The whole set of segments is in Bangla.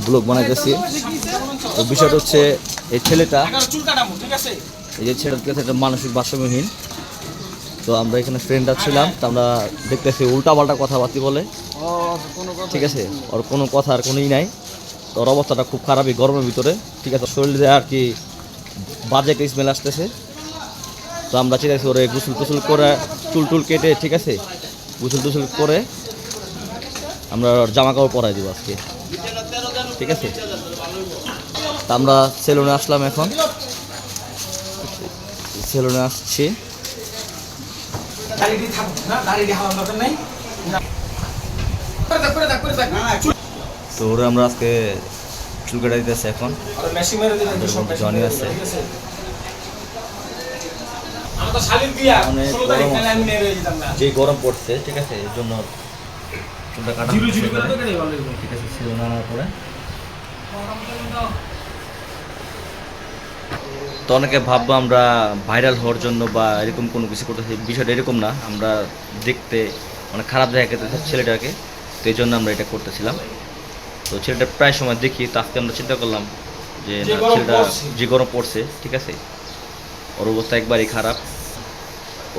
ব্লগ বানাইতেছি। তো বিষয়টা হচ্ছে এই ছেলেটা, এই যে ছেলেটাকে একটা মানসিক ভারসাম্যহীন। তো আমরা এখানে ফ্রেন্ডরা ছিলাম, তো আমরা দেখতেছি উল্টাপাল্টা কথাবার্তা বলে, ঠিক আছে। ওর কোনো কথার কোনোই নাই। তো ওর অবস্থাটা খুব খারাপই গরমের ভিতরে, ঠিক আছে। শরীরে আর কি বাজে একটা স্মেল আসতেছে। তো আমরা চাইছি ওরে গোসল টুসল করে, চুল টুল কেটে, ঠিক আছে, গোসল টুসল করে আমরা ওর জামা কাপড় পরাই দিব আজকে, ঠিক আছে। তা আমরা সেলুনে আসলাম, এখন সেলুনে আসছি। তো ওরা আমরা আজকে চুল কাটা দিতেছে, এখন জনি আছে। যে গরম পড়ছে, ঠিক আছে, এর জন্য চুলটা কাটা, ঠিক আছে। সেলুনে আনার পরে তো অনেকে ভাববো আমরা ভাইরাল হওয়ার জন্য বা এরকম কোনো কিছু করতেছি, বিষয়টা এরকম না। আমরা দেখতে মানে খারাপ দেখা গেছে ছেলেটাকে, তো এই জন্য আমরা এটা করতেছিলাম। তো ছেলেটা প্রায় সময় দেখি, তো আজকে আমরা চিন্তা করলাম যে না, ছেলেটা যে গরম পড়ছে, ঠিক আছে, ওর অবস্থা একবারই খারাপ।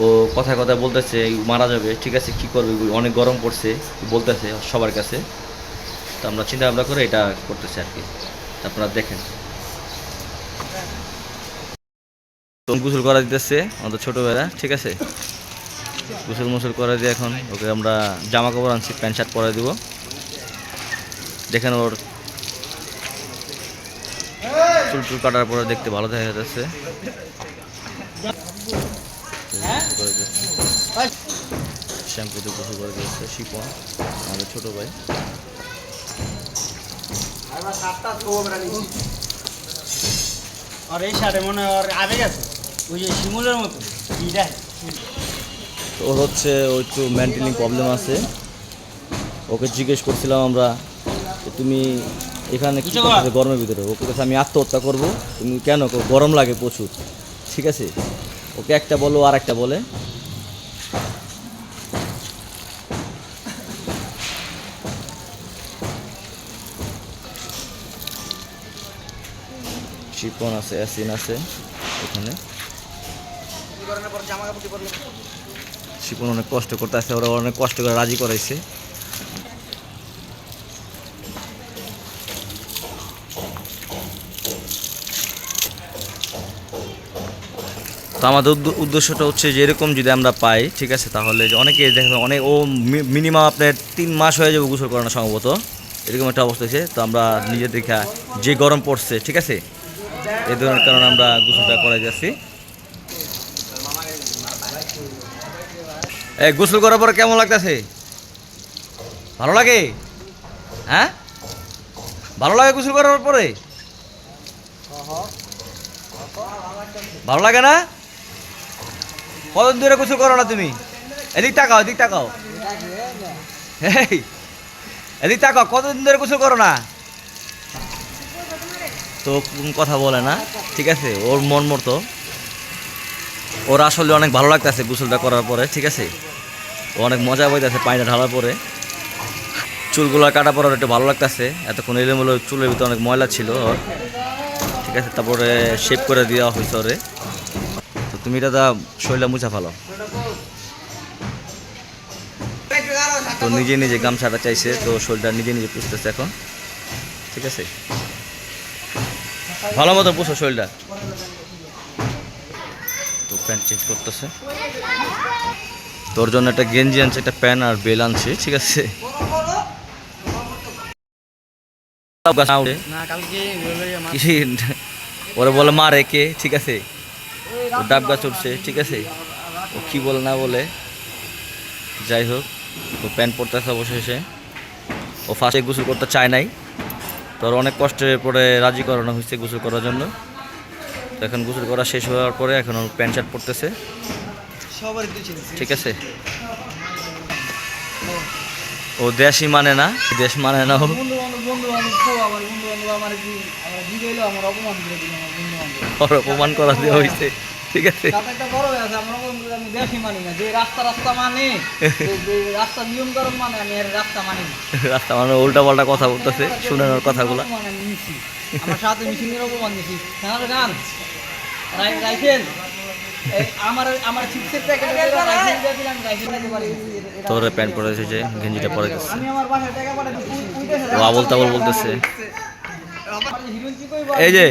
ও কথায় কথায় বলতেছে মারা যাবে, ঠিক আছে, কী করবে, অনেক গরম পড়ছে বলতেছে সবার কাছে। তো আমরা চিন্তা ভাবনা করে এটা করতেছি আর কি। আপনারা দেখেন, তো গোসল করা দিতেছে আমাদের ছোটোবেলা, ঠিক আছে। গোসল মোসল করে দিয়ে এখন ওকে আমরা জামা কাপড় আনছি, প্যান্ট শার্ট পরে দিব। দেখেন ওর চুল টুল কাটার পরে দেখতে ভালো দেখা যাচ্ছে। শ্যাম্পুতে গোসল করে দিয়েছে শিপন, আমাদের ছোটো ভাই। আর এই সাথে মনে হয় আবেগ আছে, ওই যে শিমুলের মতো। ওর হচ্ছে ওই একটু মেন্টালি প্রবলেম আছে। ওকে জিজ্ঞেস করছিলাম আমরা, তুমি এখানে কি করতেছো গরমের ভিতরে? ওকে কাছে আমি আত্মহত্যা করব। তুমি কেন? গরম লাগে প্রচুর, ঠিক আছে। ওকে একটা বলো আর একটা বলে। শিপন আছে, অ্যাসিন আছে এখানে। শিপন অনেক কষ্ট করতে আছে, ওরা অনেক কষ্ট করে রাজি করাইছে। তো আমাদের উদ্দেশ্যটা হচ্ছে যে এরকম যদি আমরা পাই, ঠিক আছে, তাহলে অনেকে দেখা অনেক ও মিনিমাম আপনার 3 মাস হয়ে যাবে গোসল করানো সম্ভবত, এরকম একটা অবস্থা হয়েছে। তো আমরা নিজের দেখা যে গরম পড়ছে, ঠিক আছে, এই ধরনের কারণে আমরা গোসলটা করাই যাচ্ছি। এই গোসল করার পরে কেমন লাগতেছে? ভালো লাগে? হ্যাঁ, ভালো লাগে গোসল করার পরে? ভালো লাগে না? কতদিন ধরে গোসল করো না তুমি? এদিক তাকাও, এদিক তাকাও, এদিক তাকাও, কতদিন ধরে গোসল করো না? তো কথা বলে না, ঠিক আছে। ওর মন মতো, ওর আসলে অনেক ভালো লাগতেছে গোসলটা করার পরে, ঠিক আছে। ও অনেক মজা পাইতেছে পানিটা ঢালার পরে। চুলগুলো কাটা পড়ার একটু ভালো লাগতেছে, এতক্ষণ এলোমেলো চুলের ভিতরে অনেক ময়লা ছিল ওর, ঠিক আছে। তারপরে শেপ করে দেওয়া হয়েছে ওরে। তো তুমি এটা দা শরীরটা মুছা ফেলো। তো নিজে নিজে গামছাটা চাইছে, তো শরীরটা নিজে নিজে পুষতেছে এখন, ঠিক আছে। ভালো মতো পুষো শরীরটা। তো প্যান্ট চেঞ্জ করতেছে, তোর জন্য একটা গেঞ্জি আনছে, একটা প্যান্ট আর বেল আনছে, ঠিক আছে। ওরা বলে মা রেখে, ঠিক আছে, ও ডাব গাছ উঠছে, ঠিক আছে। ও কি বলে না বলে, যাই হোক। তো প্যান্ট পরতেছে অবশেষে। ও ফার্স্টে গোসল করতে চায় নাই, তোর অনেক কষ্টের পরে রাজি করানো হয়েছে গোসল করার জন্য। তো এখন গোসল করা শেষ হওয়ার পরে এখন ওর প্যান্ট শার্ট পরতেছে, ঠিক আছে। ও দেশই মানে না, দেশ মানে না, ও অপমান করা দেওয়া হয়েছে, ঠিক আছে তাতে একটা বড় হয়ে আছে আমরা বন্ধুরা আমি বেশি মানি না যে রাস্তা মানে যে রাস্তা নিয়ম কারণ মানে আমি এর রাস্তা মানি না রাস্তা মানে উল্টা পাল্টা কথা বলতেছে শুনেন ওর কথাগুলো মানে আমি নিছি আমার সাথে মিশিংয়ের অপমান দিছি হ্যাঁ গান রাইফেল আমার চিপসের প্যাকেট রাইফেল দিয়ে দিলাম রাইফেল দিতে পারি তোর প্যান্ট পরে এসেছে গেঞ্জিটা পরে গেছে আমি আমার বাসায় টাকা পাঠাই ও আবল তাবল বলতেছে এই যে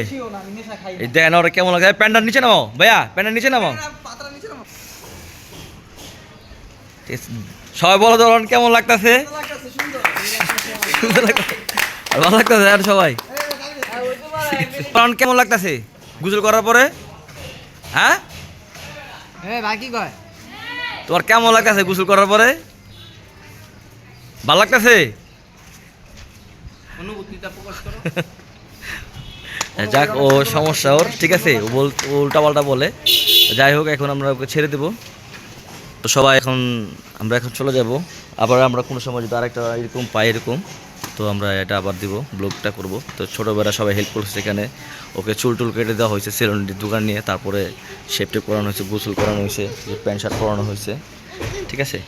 এই দেখেন ওরা কেমন লাগে প্যান্টটার নিচে নামাও ভাইয়া প্যান্টটার নিচে নামাও ঠিক আছে। সবাই বলো তো ওর কেমন লাগতেছে ভালো লাগতেছে আর সবাই কেমন লাগতেছে গুজল করার পরে হ্যাঁ ভাই কি কয় তোমার কেমন লাগতেছে গোসল করার পরে ভালো লাগতেছে অনুভূতিটা প্রকাশ করো। যাক ও সমস্যা ওর ঠিক আছে ও উল্টা পাল্টা বলে যাই হোক এখন আমরা ওকে ছেড়ে দেবো তো সবাই আমরা এখন চলে যাব আবার আমরা কোনো সময় যদি আরেকটা এরকম পাই এরকম তো আমরা এটা আবার দিব ব্লগটা করব তো ছোটোবেলা সবাই হেল্প করছে সেখানে ওকে চুল টুল কেটে দেওয়া হয়েছে সেলুনের দোকান নিয়ে তারপরে শেপটে করানো হয়েছে গোসল করানো হয়েছে যে প্যান্ট শার্ট পরানো হয়েছে ঠিক আছে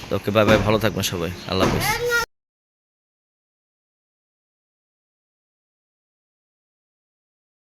তো ওকে বাই বাই ভালো থাকবেন সবাই আল্লাহ হাফেজ